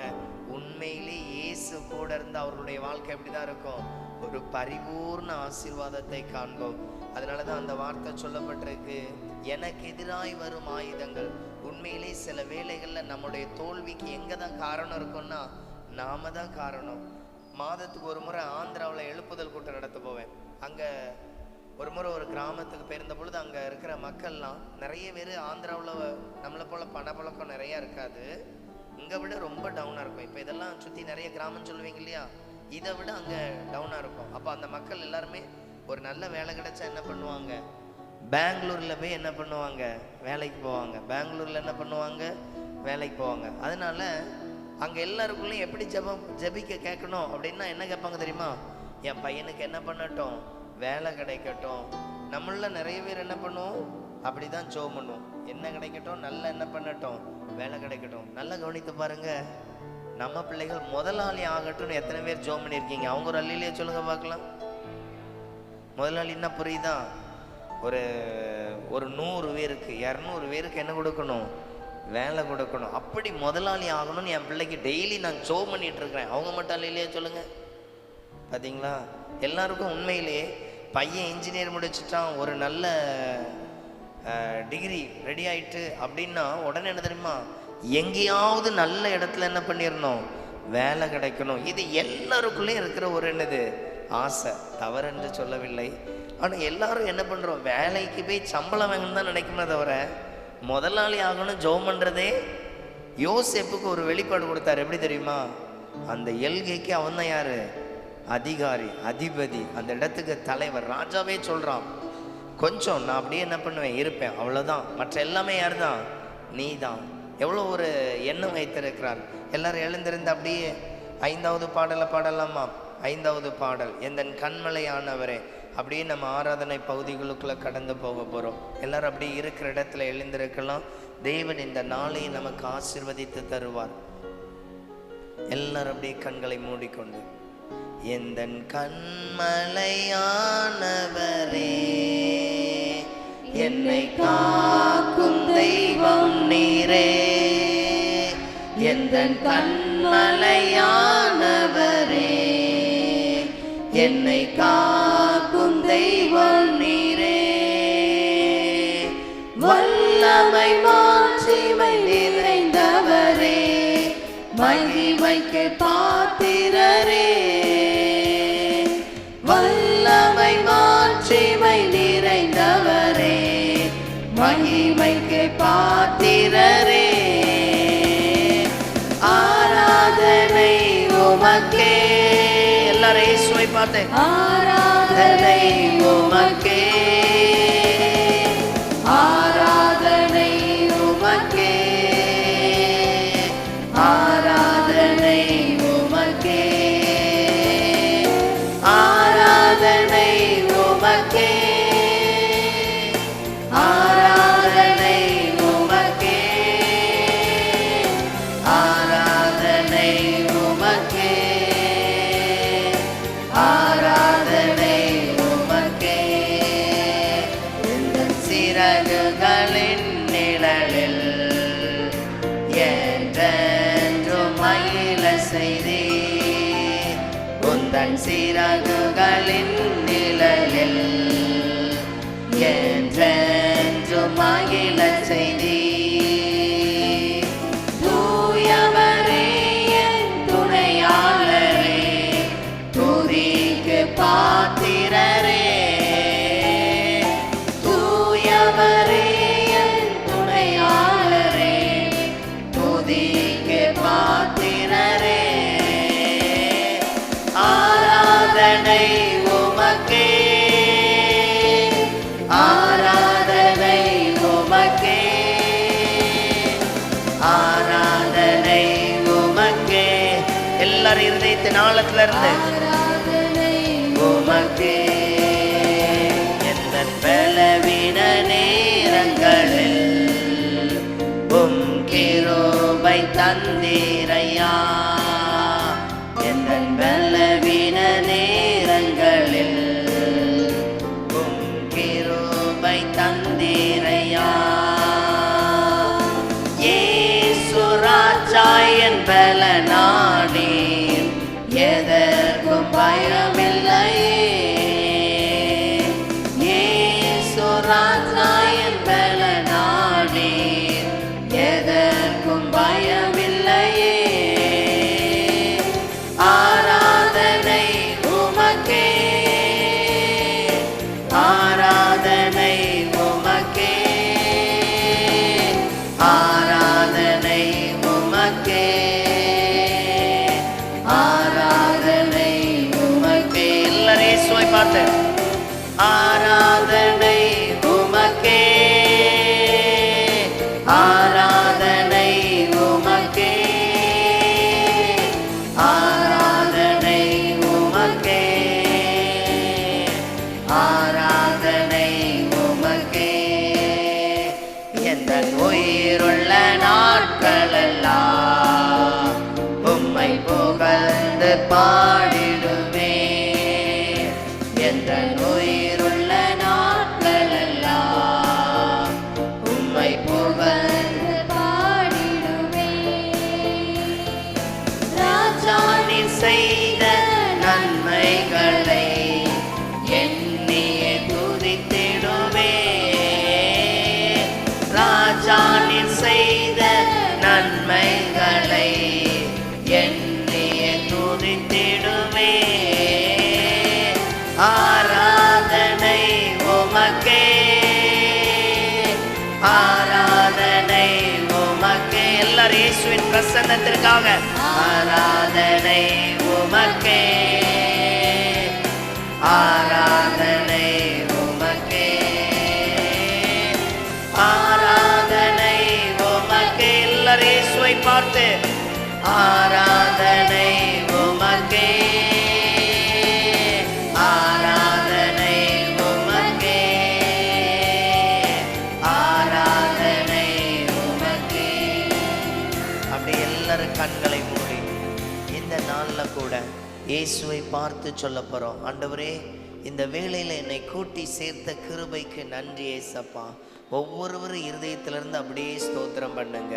உண்மையிலே இயேசு கூட இருந்து அவர்களுடைய வாழ்க்கை எப்படிதான் இருக்கும், ஒரு பரிபூர்ண ஆசீர்வாதத்தை காண்போம். அதனாலதான் அந்த வார்த்தை சொல்லப்பட்டிருக்கு, எனக்கு எதிராய் வரும் ஆயுதங்கள். உண்மையிலே சில வேளைகள்ல நம்முடைய தோல்விக்கு எங்கதான் காரணம் இருக்கும்னா, நாம தான் காரணம். மாதத்துக்கு ஒரு முறை ஆந்திராவில் எழுப்புதல் கூட்டம் நடத்த போவேன். அங்கே ஒரு முறை ஒரு கிராமத்துக்கு போயிருந்த பொழுது அங்கே இருக்கிற மக்கள்லாம் நிறைய பேர் ஆந்திராவில் நம்மளை போல் பணப்பழக்கம் நிறையா இருக்காது, இங்கே விட ரொம்ப டவுனாக இருக்கும். இப்போ இதெல்லாம் சுற்றி நிறைய கிராமம் சொல்லுவீங்க இல்லையா, இதை விட அங்கே டவுனாக இருக்கும். அப்போ அந்த மக்கள் எல்லாருமே ஒரு நல்ல வேலை கிடைச்சா என்ன பண்ணுவாங்க, பெங்களூரில் போய் என்ன பண்ணுவாங்க, வேலைக்கு போவாங்க. பெங்களூரில் என்ன பண்ணுவாங்க, வேலைக்கு போவாங்க. அதனால அங்கே எல்லாருக்குள்ளேயும் எப்படி ஜபிக்க கேட்கணும் அப்படின்னா என்ன கேட்பாங்க தெரியுமா, என் பையனுக்கு என்ன பண்ணட்டும், வேலை கிடைக்கட்டும். நம்மள நிறைய பேர் என்ன பண்ணுவோம், அப்படிதான் ஜெபம் பண்ணுவோம். என்ன கிடைக்கட்டும், நல்லா என்ன பண்ணட்டும், வேலை கிடைக்கட்டும். நல்லா கவனித்து பாருங்க, நம்ம பிள்ளைகள் முதலாளி ஆகட்டும்னு எத்தனை பேர் ஜெபம் பண்ணியிருக்கீங்க? அவங்க ஒரு அல்லிலேயே சொல்லுங்க பார்க்கலாம். முதலாளின்னா புரியுதா, ஒரு 100 பேருக்கு 200 பேருக்கு என்ன கொடுக்கணும், வேலை கொடுக்கணும். அப்படி முதலாளி ஆகணும்னு என் பிள்ளைக்கு டெய்லி நான் ஜெபம் பண்ணிட்டு இருக்கிறேன். அவங்க மட்டும் இல்லையே சொல்லுங்க. பார்த்தீங்களா, எல்லாருக்கும் உண்மையிலே பையன் இன்ஜினியர் முடிச்சுட்டான், ஒரு நல்ல டிகிரி ரெடி ஆயிட்டு அப்படின்னா உடனே என்ன தெரியுமா, எங்கேயாவது நல்ல இடத்துல என்ன பண்ணிடணும், வேலை கிடைக்கணும். இது எல்லாருக்குள்ளேயும் இருக்கிற ஒரு என்னது ஆசை, தவறென்று சொல்லவில்லை. ஆனால் எல்லாரும் என்ன பண்ணுறோம், வேலைக்கு போய் சம்பளம் வாங்கணும் தான் நினைக்கணும் தவிர முதலாளி ஆகணும் ஜெபம் பண்ணுறதே. யோசேப்புக்கு ஒரு வெளிப்பாடு கொடுத்தாரு, எப்படி தெரியுமா, அந்த எல்கைக்கு அவன் தான் யாரு, அதிகாரி, அதிபதி, அந்த இடத்துக்கு தலைவர், ராஜாவே சொல்றான், கொஞ்சம் நான் அப்படியே என்ன பண்ணுவேன், இருப்பேன், அவ்வளோதான், மற்ற எல்லாமே யார் தான், நீ தான். எவ்வளோ ஒரு எண்ணம் வைத்திருக்கிறார். எல்லாரும் எழுந்திருந்து அப்படியே 5வது பாடலை பாடலாமா? 5வது பாடல், எந்தன் கண்மலையானவரே. அப்படியே நம்ம ஆராதனை பகுதிகளுக்குள்ள கடந்து போக போறோம். எல்லாரும் அப்படியே இருக்கிற இடத்துல எழுந்திருக்கலாம். தேவன் இந்த நாளை நமக்கு ஆசீர்வதித்து தருவார். எல்லாரும் அப்படியே கண்களை மூடிக்கொண்டு, எந்தன் கண்மலையானவரே, என்னை காக்கும் தெய்வம் நீரே. எந்தன் கண்மலையானவரே, என்னை காக்கும் தெய்வம் நீரே. வல்லமை மாட்சிமை நிறைந்தவரே, மகிமைக்கு பாத்திரரே. வல்லமை மாட்சிமை நிறைந்தவரே, மகிமைக்கு பாத்திரரே. ஆராதனை உமக்கே. எல்லாரும் இயேசுவை பார்த்து, ஆராதனை உமக்கே, ஆராதனை உமக்கே, ஆராதனை உமக்கே, ஆராதனை உமக்கே, ஆராதனை உமக்கே, ஆராதனை உமக்கே, ஆராதனை உமக்கே. எந்தன் சிறகுகளின் நிழலில் என்றென்றும் மகிழ செய்தே. உந்தன் சிறகுகளின் நிழலில் என்றென்றும் மகிழ செய்தே. தூயவர் எல்லாரும் இருதயத்தின் ஆழத்துல இருந்து ஆராதனை உமக்கே. எந்தன் பலவீன நேரங்களில் உம் கிருபை தந்தீரையா. எந்தன் பலவீன நேரங்களில் உம் கிருபை தந்தீரையா. இயேசு ராஜா என் பலனானே, எதற்கும் பயமில்லையே. இயேசு ராஜா என் பலனானே, எதற்கும் பயமில்லையே. ஆராதனை உமக்கே, ஆராதனை உமக்கே, ஆராதனை உமக்கே, ஆராதனை உமக்கே. எல்லாரும் இயேசுவை பார்த்து ஆராதனை உமக்கே, ஆராதனை உமக்கே, ஆராதனை உமக்கே, ஆராதனை உமக்கே. எந்தன் உயிருள்ள நாட்களெல்லாம் உம்மை புகழ்ந்து பாடிடுவே. எந்தன் உயிருள்ள நாட்களெல்லாம் உம்மை புகழ்ந்து பாடிடுவே. ராஜா நீர் செய்த நன்மைகளை எண்ணியே துதித்திடுவே. ராஜா நீர் செய்த நன்மைகளை எண்ணியே துதித்திடுவே. ஆராதனை உமக்கே, ஆராதனை உமக்கே. எல்லாரும் இயேசுவின் பிரசன்னத்திற்காக ஆராதனை உமக்கே, ஆராதனை உமக்கே, ஆராதனை உமக்கே. எல்லாரும் இயேசுவை பார்த்து ஆராதனை உமக்கே, ஆராதனை உமக்கே, ஆராதனை உமக்கே. அப்படி எல்லாரும் கண்களை மூடி இந்த நாள்ல கூட இயேசுவை பார்த்து சொல்ல போறோம். ஆண்டவரே, இந்த வேளையில என்னை கூட்டி சேர்த்த கிருபைக்கு நன்றி ஏசப்பா. ஒவ்வொருவரும் இருதயத்திலிருந்து அப்படியே ஸ்தோத்திரம் பண்ணுங்க.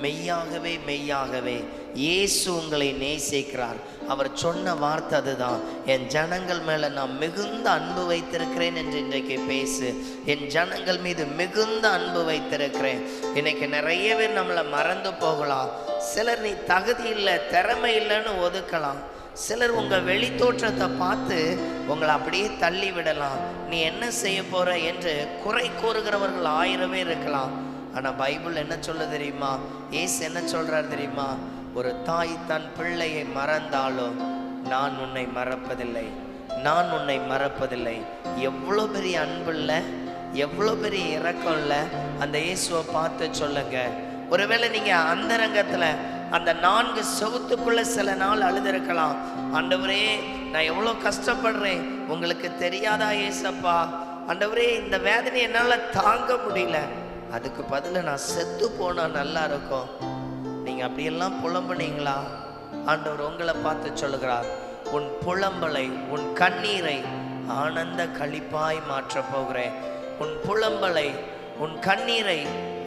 மெய்யாகவே மெய்யாகவே இயேசு உங்களை நேசிக்கிறார். அவர் சொன்ன வார்த்தை அதுதான், என் ஜனங்கள் மேல நான் மிகுந்த அன்பு வைத்திருக்கிறேன் என்று இன்றைக்கு பேசு. என் ஜனங்கள் மீது மிகுந்த அன்பு வைத்திருக்கிறேன். இன்னைக்கு நிறைய பேர் நம்மளை மறந்து போகலாம். சிலர் நீ தகுதி இல்லை, திறமை இல்லைன்னு ஒதுக்கலாம். சிலர் உங்க வெளி தோற்றத்தை பார்த்து உங்களை அப்படியே தள்ளி விடலாம். நீ என்ன செய்ய போற என்று குறை கூறுகிறவர்கள் 1000 பேர் இருக்கலாம். ஆனா பைபிள் என்ன சொல்ல தெரியுமா? இயேசு என்ன சொல்றார் தெரியுமா? ஒரு தாய் தன் பிள்ளையை மறந்தாலும் நான் உன்னை மறப்பதில்லை, நான் உன்னை மறப்பதில்லை. எவ்வளோ பெரிய அன்பு இல்லை, எவ்வளோ பெரிய இரக்கம் இல்லை. அந்த இயேசுவை பார்த்து சொல்லுங்க. ஒருவேளை நீங்க அந்தரங்கத்துல அந்த 4 செவுத்துக்குள்ள சில நாள் அழுதிருக்கலாம். ஆண்டவரே, நான் எவ்வளோ கஷ்டப்படுறேன், உங்களுக்கு தெரியாதா ஏசப்பா? ஆண்டவரே, இந்த வேதனை என்னால தாங்க முடியல, அதுக்கு பதிலாக நான் செத்து போனா நல்லா இருக்கும். நீங்க அப்படியெல்லாம் புலம்புனீங்களா? ஆண்டவர் உங்களை பார்த்து சொல்லுகிறார், உன் புலம்பலை, உன் கண்ணீரை ஆனந்த களிப்பாய் மாற்ற போகிறேன். உன் புலம்பலை, உன் கண்ணீரை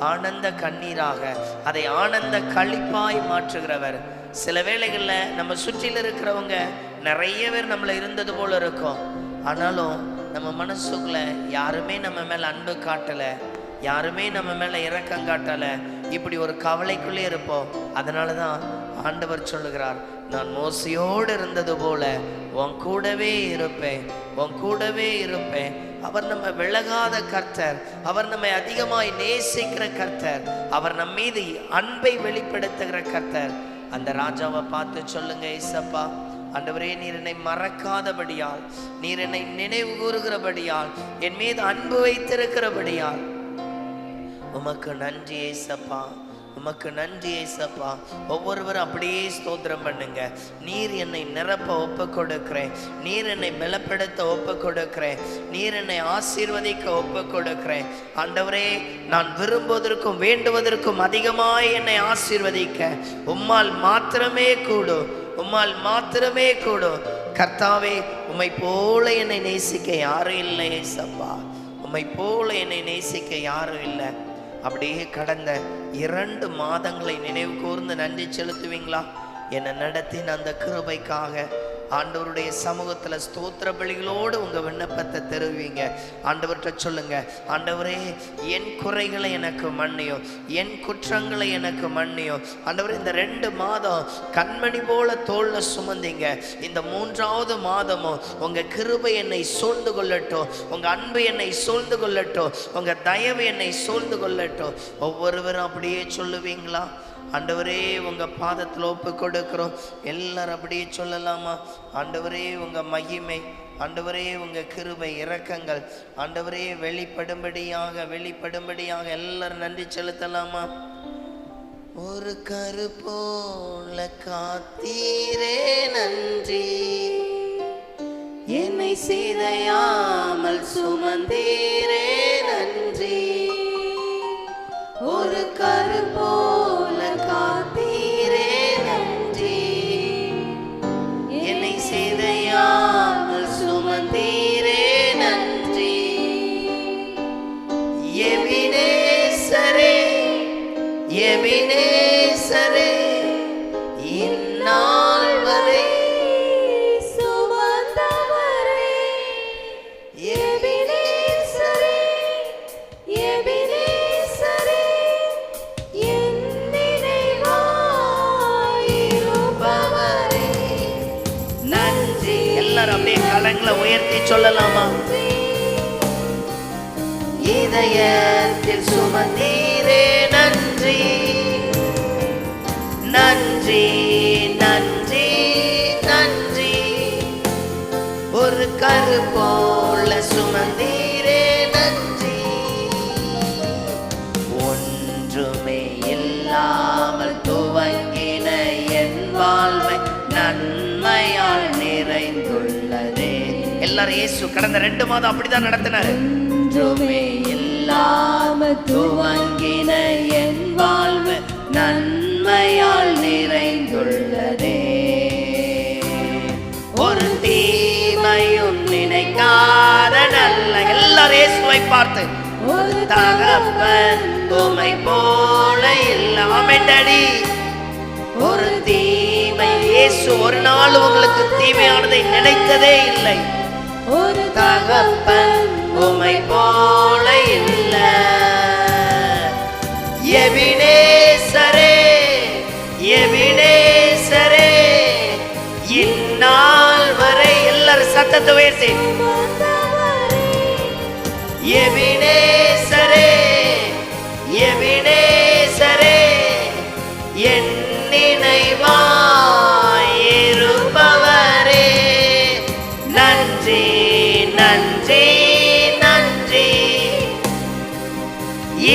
ஆனந்த கண்ணீராக, அதை ஆனந்த களிப்பாய் மாற்றுகிறவர். சில வேளைகளில் நம்ம சுற்றில இருக்கிறவங்க நிறைய பேர் நம்மள இருந்தது போல இருக்கும். ஆனாலும் நம்ம மனசுக்குள்ள யாருமே நம்ம மேல அன்பு காட்டலை, யாருமே நம்ம மேல இரக்கம் காட்டலை. இப்படி ஒரு கவலைக்குள்ளே இருப்போம். அதனால தான் ஆண்டவர் சொல்லுகிறார், நான் மோசையோடு இருந்தது போல உன் கூடவே இருப்பேன், உன் கூடவே இருப்பேன். அவர் நம்ம விலகாத கர்த்தர், அவர் நம்மை அதிகமாய் நேசிக்கிற கர்த்தர், அவர் நம் மீது அன்பை வெளிப்படுத்துகிற கர்த்தர். அந்த ராஜாவை பார்த்து சொல்லுங்க, ஏசப்பா, ஆண்டவரே, நீர் என்னை மறக்காதபடியால், நீர் என்னை நினைவு கூறுகிறபடியால், என் மீது அன்பு வைத்திருக்கிறபடியால் உமக்கு நன்றி ஏசப்பா. உமக்கு நன்றி ஏசப்பா. ஒவ்வொருவரும் அப்படியே ஸ்தோத்திரம் பண்ணுங்க. நீர் என்னை நிரப்ப ஒப்பு கொடுக்கிறேன், நீர் என்னை பலப்படுத்த ஒப்பு கொடுக்கிறேன், நீர் என்னை ஆசீர்வதிக்க ஒப்பு கொடுக்கிறேன். ஆண்டவரே, நான் விரும்புவதற்கும் வேண்டுவதற்கும் அதிகமாய் என்னை ஆசீர்வதிக்க உம்மால் மாத்திரமே கூடும், உம்மால் மாத்திரமே கூடும். கர்த்தாவே, உம்மை போல என்னை நேசிக்க யாரும் இல்லை ஏசப்பா, உம்மை போல என்னை நேசிக்க யாரும் இல்லை. அப்படியே கடந்த 2 மாதங்களை நினைவு கூர்ந்து நன்றி செலுத்துவீங்களா? என்னை நடத்தின அந்த கிருபைக்காக ஆண்டவருடைய சமூகத்தில் ஸ்தோத்திர பலிகளோடு உங்கள் விண்ணப்பத்தை தருவீங்க. ஆண்டவர்கிட்ட சொல்லுங்க, ஆண்டவரே என் குறைகளை எனக்கு மன்னியும், என் குற்றங்களை எனக்கு மன்னியும். ஆண்டவரே, இந்த 2 மாதம் கண்மணி போல தோல்ல சுமந்தீங்க. இந்த 3வது மாதமும் உங்கள் கிருபை என்னை சூழ்ந்து கொள்ளட்டும், உங்கள் அன்பு என்னை சூழ்ந்து கொள்ளட்டும், உங்கள் தயவு என்னை சூழ்ந்து கொள்ளட்டும். ஒவ்வொருவரும் அப்படியே சொல்லுவீங்களா? ஆண்டவரே, உங்கள் பாதத்தில் ஒப்பு கொடுக்கிறோம். எல்லாரும் அப்படியே சொல்லலாமா? ஆண்டவரே, உங்கள் மகிமை, ஆண்டவரே உங்கள் கிருபை இரக்கங்கள் ஆண்டவரே வெளிப்படும்படியாக எல்லாரும் நன்றி செலுத்தலாமா? ஒரு கரு போல காத்தீரே நன்றி, என்னை சிதையாமல் சுமந்தீரே நன்றி. ஒரு கரு போல காத்தீரே நன்றி, என்னை சிதையாமல் சுமந்தீரே நன்றி. எபினேசரே, எபினேசரே, இந்நாள் வரை சுமந்தவரே. எபினேசரே, எபினேசரே, என் நினைவாயிருப்பவரே. நன்றி. எல்லாரும் அப்படியே கரங்களை உயர்த்தி சொல்லலாமா? இதயத்தில் சுமந்தீரே நன்றி, நன்றி, நன்றி, நன்றி. ஒரு கரு போல சுமந்தீரே நன்றி, ஒன்றுமே இல்லாமல் துவங்கின என் வாழ்வை நன்மையால் நிறைந்துள்ளதே. எல்லாரும் இயேசு கடந்த 2 மாதம் அப்படிதான் நடத்தினாரு. ஒன்றுமே இல்லாமல் துவங்கின என் வாழ்வு நன்மையால் நிறைந்துள்ளதே. ஒரு தீமையும் நினைக்காத நல்ல, எல்லாரும் இயேசுவை பார்த்து, ஒரு தகப்பன் உம்மை போல இல்லை. ஆமென் டாடி. ஒரு தீமை, இயேசு ஒரு நாள் உங்களுக்கு தீமையானதை நினைத்ததே இல்லை. ஒரு தகப்பன் உம்மை போல இல்லை. எபினேசரே, எபினேசரே, இந்நாள் வரை எல்லாரும் சத்தத்தை உயர்த்தி, எபினேசரே, எபினேசரே, என் நினைவாயிருப்பவரே. நன்றி, நன்றி, நன்றி.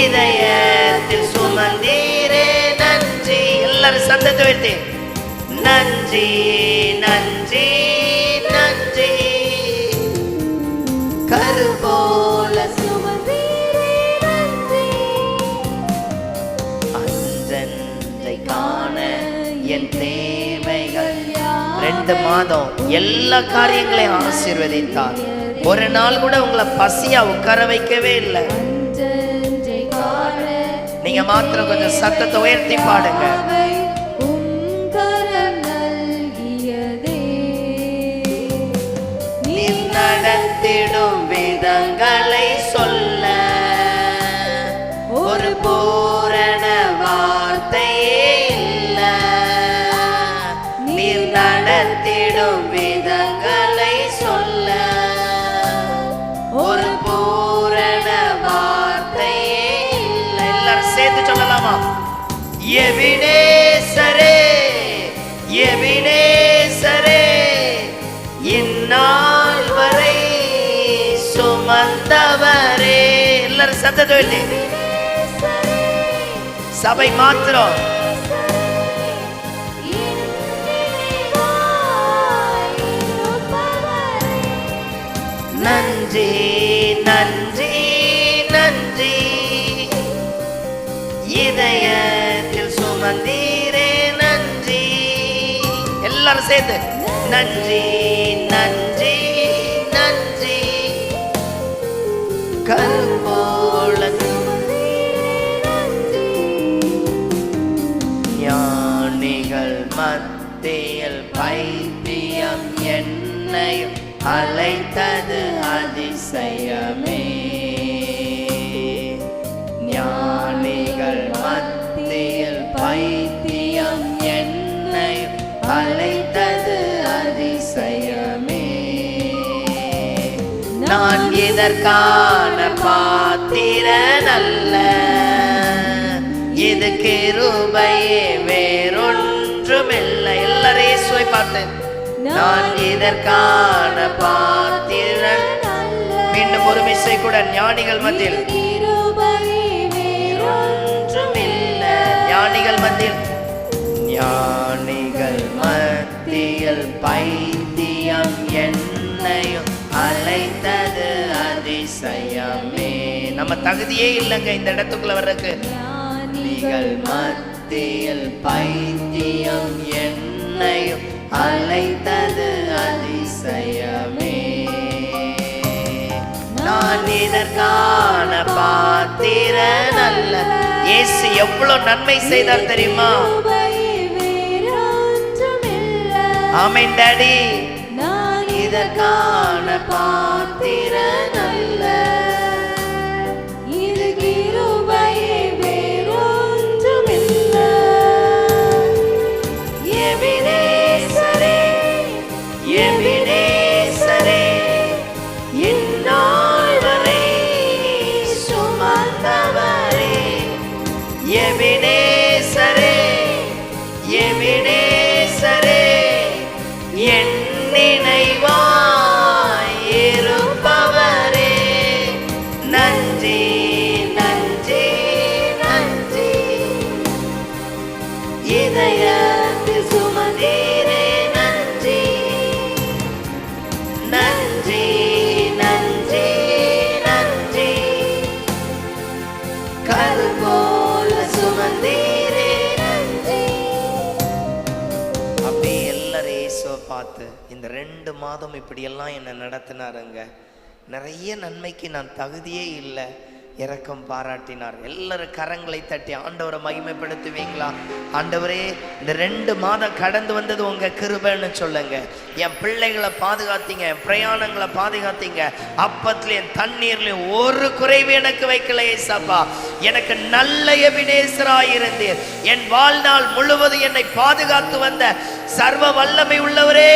இதயத்தில் சுமந்தீரே நன்றி. எல்லாரும் சத்தத்தை உயர்த்தி, நன்றி, நன்றி, நன்றி. கரு போல சுமந்தீரே நன்றி, அன்றன்றை காண என் தேவைகள். 2 மாதம் எல்லா காரியங்களையும் ஆசீர்வதித்தார். ஒரு நாள் கூட உங்களை பசியா உட்கார வைக்கவே இல்லை. நீங்க மாத்திரம் கொஞ்சம் சத்தத்தை உயர்த்தி பாடுங்க. நீ நடத்திடும் விதங்களை சொல்ல ஒரு பூரண வார்த்தையே இல்ல. நீ நடத்திடும் விதங்களை சொல்ல ஒரு பூரண வார்த்தையே இல்ல. எல்லாரும் சேர்த்து சொல்லலாமா? எபினேசரே, எபினேசரே, இந்நாள் வரை சுமந்தவரே. எல்லாரும் சத்தத்தை சபை மாத்திரம் நன்றி நன்றி நன்றி, இதயத்தில் சுமந்தீரே நன்றி. எல்லாரும் சேர்ந்து நன்றி நன்றி நன்றி, கரும்போல ஞானிகள் மத்தியில் பைத்தியம் என்னையும் அழைத்தது அதிசயமே. ஞானிகள் மத்தியில் பைத்தியம் என்னையும் அழைத்தது அதிசயமே. நான் இதற்கான பாத்திரன் அல்ல, இது கிருபையே வேறொன்றுமில்லை. எல்லாரும் இயேசுவை பார்த்து நான் இதற்கான பாத்திரன். மீண்டும் ஒரு மிசை கூட ஞானிகள் மத்தியில் ஒன்றுமில்லை. ஞானிகள் மத்தியில் ஞானிகள் மத்தியில் பைத்தியம் என்னையும் அழைத்தது அதிசயமே. நம்ம தகுதியே இல்லைங்க இந்த இடத்துக்குள்ள வர்றதுக்கு. ஞானிகள் மத்தியில் பைத்தியம் என்னையும் அழைத்தது அதிசயமே. நான் இதற்கான பாத்திரன் அல்ல. இயேசு எவ்வளவு நன்மை செய்தார் தெரியுமா? ஆமென் டாடி. நான் இதற்கான பாத்திரன் அல்ல, இது கிருபையே வேறொன்றுமில்லை. எபினேசரே எபினேசரே, இந்நாள் வரை சுமந்தவரே. எபினேசரே எபினேசரே, என் நினைவாய் இருப்பவரே. நன்றி நன்றி நன்றி, இதயத்தில் சுமந்தீரே நன்றி. நன்றி நன்றி நன்றி, கரும்போல சுமந்தீரே நன்றி. அப்படி எல்லாரும் இயேசுவை பார்த்து இந்த 2 மாதம் இப்படியெல்லாம் என்னை நடத்தினாருங்க. நிறைய நன்மைக்கு நான் தகுதியே இல்லை, இரக்கம் பாராட்டினார். எல்லாரும் கரங்களை தட்டி ஆண்டவரை மகிமைப்படுத்துவீங்களா? ஆண்டவரே, இந்த 2 மாதம் கடந்து வந்தது உங்க கிருபைன்னு சொல்லுங்க. என் பிள்ளைகளை பாதுகாத்தீங்க, என் பிரயாணங்களை பாதுகாத்தீங்க, அப்பத்திலையும் தண்ணீர்லையும் ஒரு குறைவு எனக்கு வைக்கல ஏசப்பா. எனக்கு நல்ல எபினேசராயிருந்தீர். என் வாழ்நாள் முழுவதும் என்னை பாதுகாத்து வந்த சர்வ வல்லமை உள்ளவரே,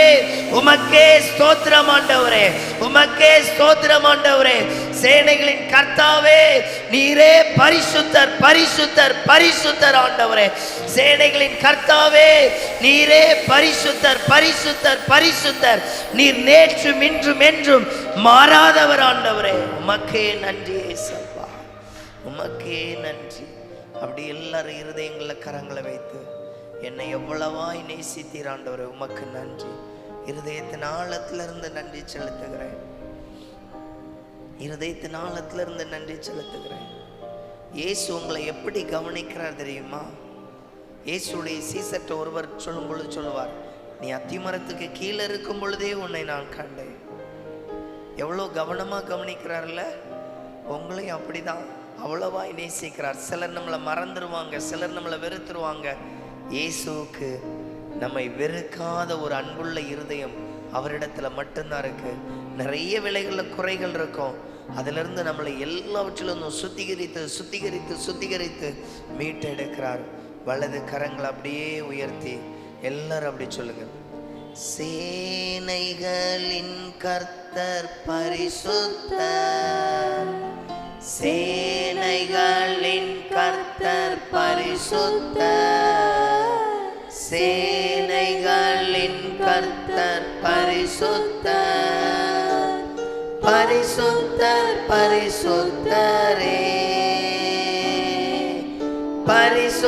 உமக்கே ஸ்தோத்திரம் ஆண்டவரே, உமக்கே ஸ்தோத்திரம் ஆண்டவரே. சேனைகளின் கர்த்தாவே, நீரே பரிசுத்தர் பரிசுத்தர் பரிசுத்தர் ஆண்டவரே. சேனைகளின் கர்த்தாவே, நீரே பரிசுத்தர் பரிசுத்தர் பரிசுத்தர். நீர் நேற்றும் இன்றும் என்றும் மாறாதவர் ஆண்டவரே. உமக்கே நன்றி ஏசப்பா, உமக்கே நன்றி. அப்படி எல்லாரும் இருதயங்களில் கரங்களை வைத்து என்னை எவ்வளவாய் நேசித்தீர் ஆண்டவரே, உமக்கு நன்றி. இருதயத்தின் ஆழத்திலிருந்து நன்றி செலுத்துகிறேன், இருதயத்தின் ஆழத்திலிருந்து நன்றி செலுத்துகிறேன். இயேசு உங்களை எப்படி கவனிக்கிறார் தெரியுமா? இயேசுடைய சீசற்ற ஒருவர் சொல்லும் பொழுது சொல்லுவார், நீ அத்திமரத்துக்கு கீழே இருக்கும் பொழுதே உன்னை நான் கண்டேன். எவ்வளோ கவனமா கவனிக்கிறார்ல. உங்களையும் அப்படிதான் அவ்வளவாய் நேசிக்கிறார். சிலர் நம்மளை மறந்துடுவாங்க, சிலர் நம்மளை வெறுத்துருவாங்க. இயேசுவுக்கு நம்மை வெறுக்காத ஒரு அன்புள்ள இருதயம் அவரிடத்துல மட்டும்தான் இருக்கு. நிறைய வேளைகளில் குறைகள் இருக்கும், அதிலிருந்து நம்மளை எல்லாவற்றிலும் சுத்திகரித்து சுத்திகரித்து சுத்திகரித்து மீட்டெடுக்கிறார். வலது கரங்களை அப்படியே உயர்த்தி எல்லாரும் அப்படி சொல்லுங்க, சேனைகளின் கர்த்தர் பரிசுத்தர், சேனைகளின் கர்த்தர் பரிசுத்தர், சேனைகளின் கர்த்தர் பரிசுத்தர், பரிசுத்தர் பரிசுத்தரே, பரிசுத்தர்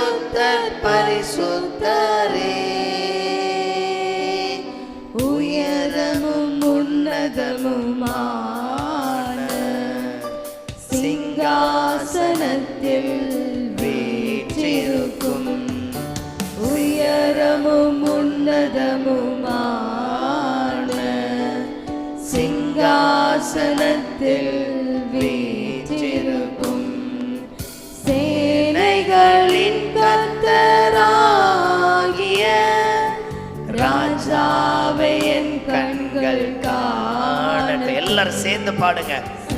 உன்னதமுமான சிங்காசனத்தில் வீற்றிருக்கும் உயரமும் உன்னதமுமான சிங்காசனத்தில் வீற்றிருக்கும் சேனைகளின் கர்த்தராகிய ராஜாவை என் கண்கள் காணட்டும். எல்லாரும் சேர்ந்து பாடுங்க.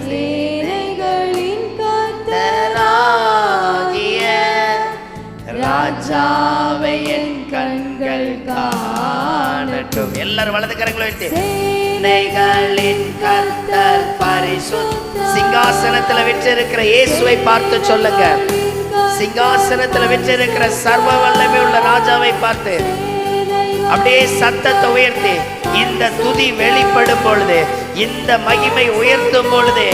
சேனைகளின் கர்த்தராகிய ராஜாவை என் கண்கள் காணட்டும். எல்லாரும் வலது கரங்களை வைத்து சேனைகளின் கர்த்தர் பரிசுத்த சிங்காசனத்துல வீற்றிருக்கிற இயேசுவை பார்த்து சொல்லுங்க. சிங்காசனத்துல வீற்றிருக்கிற சர்வ வல்லமை உள்ள ராஜாவை பார்த்து அப்படியே சத்தத்தை உயர்த்தி இந்த துதி வெளிப்படும் பொழுது, இந்த மகிமை உயர்த்தும் பொழுது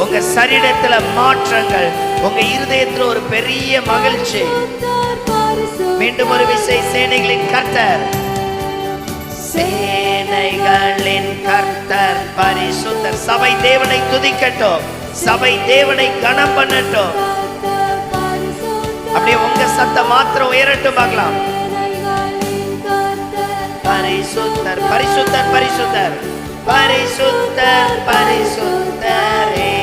உங்க சரீரத்துல மாற்றங்கள், உங்க இருதயத்துல ஒரு பெரிய மகிழ்ச்சி. மீண்டும் ஒரு விசை, சேனைகளின் கர்த்தர், சேனைகளின் கர்த்தர் பரிசுத்தர். சபை தேவனை துதிக்கட்டும், சபை தேவனை கனம் பண்ணட்டும். அப்படியே உங்க சத்தம் மாத்திரம் உயரட்டும் பார்க்கலாம். பரிசுத்தர் பரிசுத்தர் பரிசுத்தர் பரிசுத்தர் பரிசுத்தரே,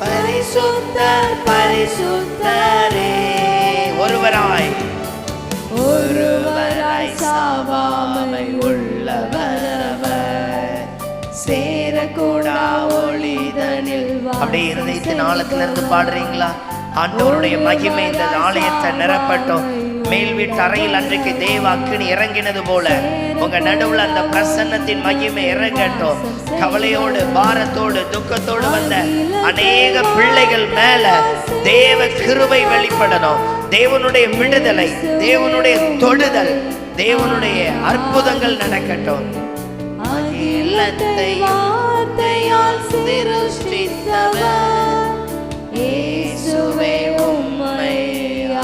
பரிசுத்தர் பரிசுத்தரே. ஒருவராய் ஒருவராய் சாவாமை உள்ளவர், சேரக்கூடா ஒளிதனில். அப்படியே இருதயத்தின் ஆழத்துல இருந்து பாடுறீங்களா? ஆண்டவருடைய மகிமை இந்த ஆலயத்தை நிரப்பட்டும். மேல் வீட்டு அறையில் அன்றைக்கு தேவ அக்கினி இறங்கினது போல உங்க நடுவுல அந்த பிரசன்னத்தின் மகிமை இறங்கட்டும். கவலையோடு, பாரத்தோடு, துக்கத்தோடு வந்த அநேக பிள்ளைகள் மேல தேவ கிருபை வெளிப்படணும். தேவனுடைய விடுதலை, தேவனுடைய தொடுதல், தேவனுடைய அற்புதங்கள் நடக்கட்டும். அகிலத்தை வார்த்தையால் சிருஷ்டித்தவர் இயேசுவே உம்மை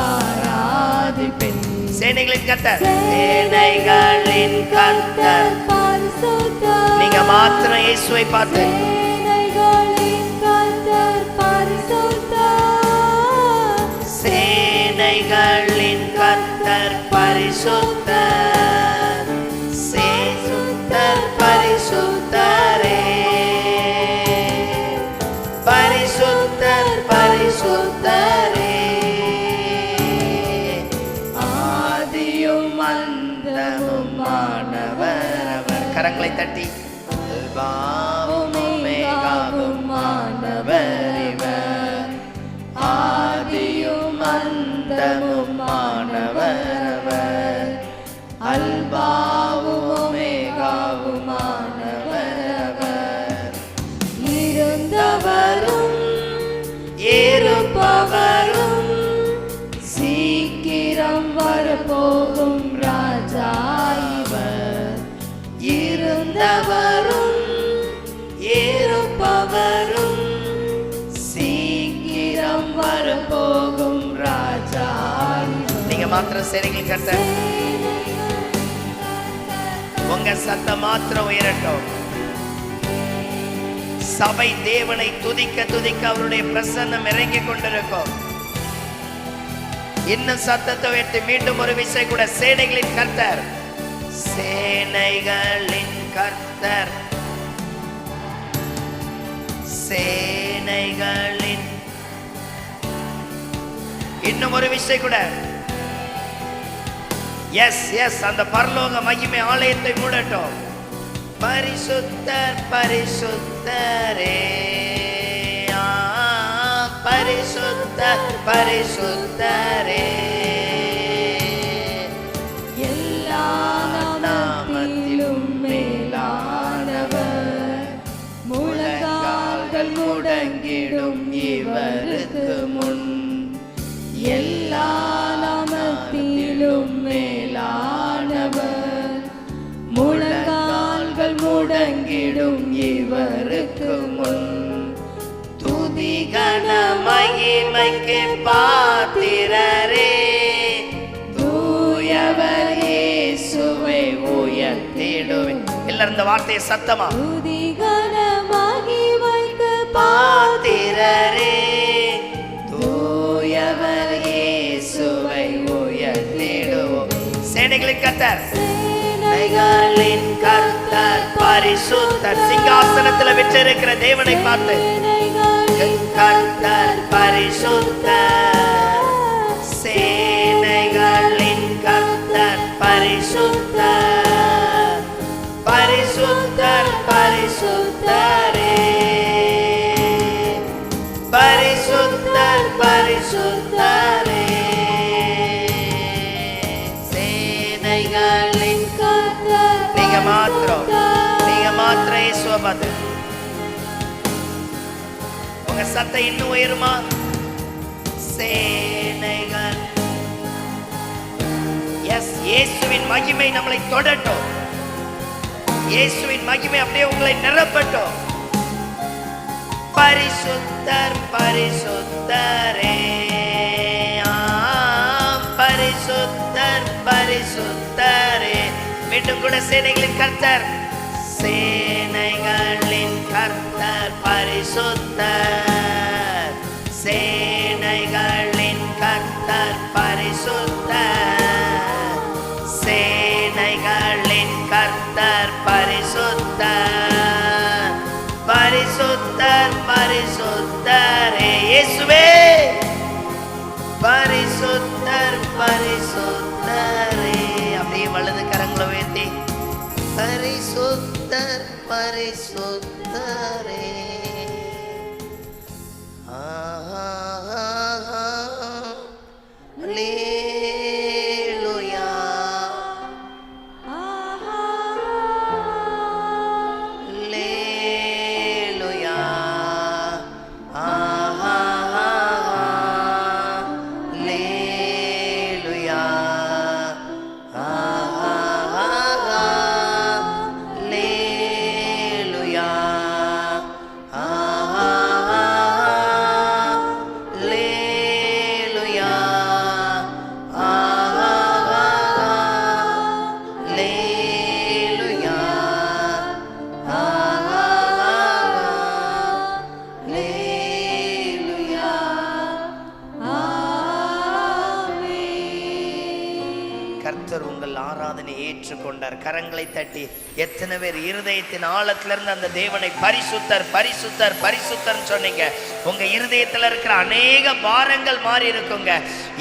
ஆராதிப்பேன். சேனைகளின் கர்த்தர், சேனைகளின் கர்த்தர் பரிசுத்தர். நீங்க மாத்திரம் இயேசுவை பார்த்து சேனைகளின் கர்த்தர் பரிசுத்தர், சேனைகளின் கர்த்தர் பரிசுத்தர், சேசுத்தர் பரிசுத்தரே, பரிசுத்தர் பரிசுத்தரே. ஆதியும் அந்தமுமானவர் அவர். கரங்களை தட்டி அல்பாவும் ஒமேகாவுமானவர் இவர், ஆதியும் அந்தமுமானவர் அவர், அல்பாவும் ஒமேகாவுமானவர் அவர். இருந்தவரும் இருப்பவரும் சீக்கிரம் வரப்போகும் ராஜா இவர். இருந்தவரும் இருப்பவரும் சீக்கிரம் வரப்போகும் ராஜா. நீங்க மாத்திரம் சேனைகளின் கர்த்தர், உங்க சத்தம் மாத்திரம் உயரட்டும். சபை தேவனை துதிக்க துதிக்க அவருடைய பிரசன்னம் இறங்கி கொண்டிருக்கும். இன்னும் சத்தத்தை உயர்த்தி மீண்டும் ஒரு விசை கூட, சேனைகளின் கர்த்தர், சேனைகளின் கர்த்தர், சேனைகளின். இன்னும் ஒரு விசை கூட. எஸ் எஸ், அந்த பரலோக மகிமை ஆலயத்தை மூடட்டும். பரிசுத்தர் பரிசுத்தரே, பரிசுத்தர் பரிசுத்தரே, எல்லா நாமத்திலும் மேலானவர், முழங்கால்கள் முடங்கிடும் இவருக்கு முன், எல்லா நாமத்திலும் மேலானவர், முழங்கால்கள் முடங்கிடும் இவருக்கு முன். துதி கன மகிமைக்கு பாத்திரரே, தூயவர் இயேசுவை உயர்த்திடுவேன். எல்லாரும் இந்த வார்த்தையை சத்தமா பாத்திரரே தூயவர் இயேசுவை உயர்த்திடுவோம். சேனைகளின் கர்த்தர், சேனைகளின் கர்த்தர் பரிசுத்தர். சிங்காசனத்தில் விற்றிருக்கிற தேவனை பார்த்து கர்த்தர் பரிசுத்தர். சேனைகளின் கர்த்தர் பரிசுத்தர், பரிசுத்தர் பரிசுத்தரே, பரிசுத்தர் பரிசுத்தரே. சேனைகளின் கர்த்தர். நீங்க மாத்திரம் இயேசுவை பார்த்து உங்க சத்தம் இன்னும் உயருமா? சேனைகள். எஸ், இயேசுவின் மகிமை நம்மளை தொடட்டும். இயேசுவின் மகிமை அப்படியே உங்களை நிரப்பட்டும். பரிசுத்தர் பரிசுத்தரே, பரிசுத்தர் பரிசுத்தரே. மீண்டும் கூட சேனைகளின் கர்த்தர், சேனைகளின் கர்த்தர் பரிசுத்தர், சேனைகளின் கர்த்தர் பரிசுத்தர், சேனைகளின் கர்த்தர் பரிசுத்தர், பரிசுத்தர் பரிசுத்தரே. இயேசுவே பரிசுத்தர் பரிசுத்தரே. அப்படியே வலது கரங்களை உயர்த்தி பரிசுத்தர் பரிசுத்தரே. அல்லேலூயா, அல்லேலூயா, அல்லேலூயா, கர்த்தர் உங்கள் ஆராதனை ஏற்றுக்கொண்டார். கரங்களை தட்டி எத்தனை பேர் இருதயத்தின் ஆழத்திலிருந்து அந்த தேவனை பரிசுத்தர் பரிசுத்தர் பரிசுத்தர் சொன்னீங்க? உங்க இருதயத்தில் இருக்கிற அநேக பாரங்கள் மாறி இருக்குங்க.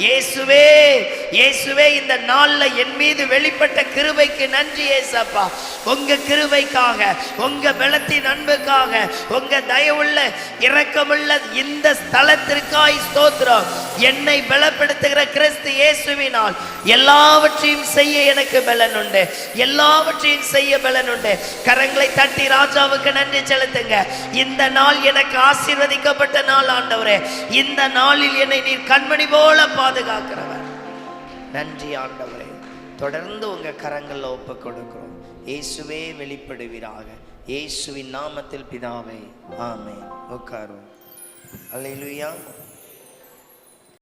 இயேசுவே இயேசுவே, இந்த நாள்ல என் மீது வெளிப்பட்ட கிருபைக்கு நன்றி ஏசப்பா. உங்க கிருபைக்காக, உங்க பலத்தின் அன்புக்காக, உங்க தயவுள்ள இரக்கமுள்ள இந்த ஸ்தலத்திற்காய் ஸ்தோத்திரம். என்னை பலப்படுத்துகிற கிறிஸ்து இயேசுவினால் எல்லாவற்றையும் செய்ய எனக்கு பலன் உண்டு, எல்லாவற்றையும் செய்ய பலன் உண்டு. கரங்களை தட்டி ராஜாவுக்கு நன்றி செலுத்துங்க. இந்த நாள் எனக்கு ஆசீர்வதிக்கப்பட்ட நாள் ஆண்டவரே. இந்த நாளில் என்னை நீர் கண்மணி போல பாதுகாக்கிறவர். நன்றி ஆண்டவரே. தொடர்ந்து உங்க கரங்கள்ல ஒப்பு கொடுக்கிறோம். இயேசுவே வெளிப்படுவீராக. இயேசுவின் நாமத்தில் பிதாவே, ஆமென். உட்காரும். அல்லேலூயா.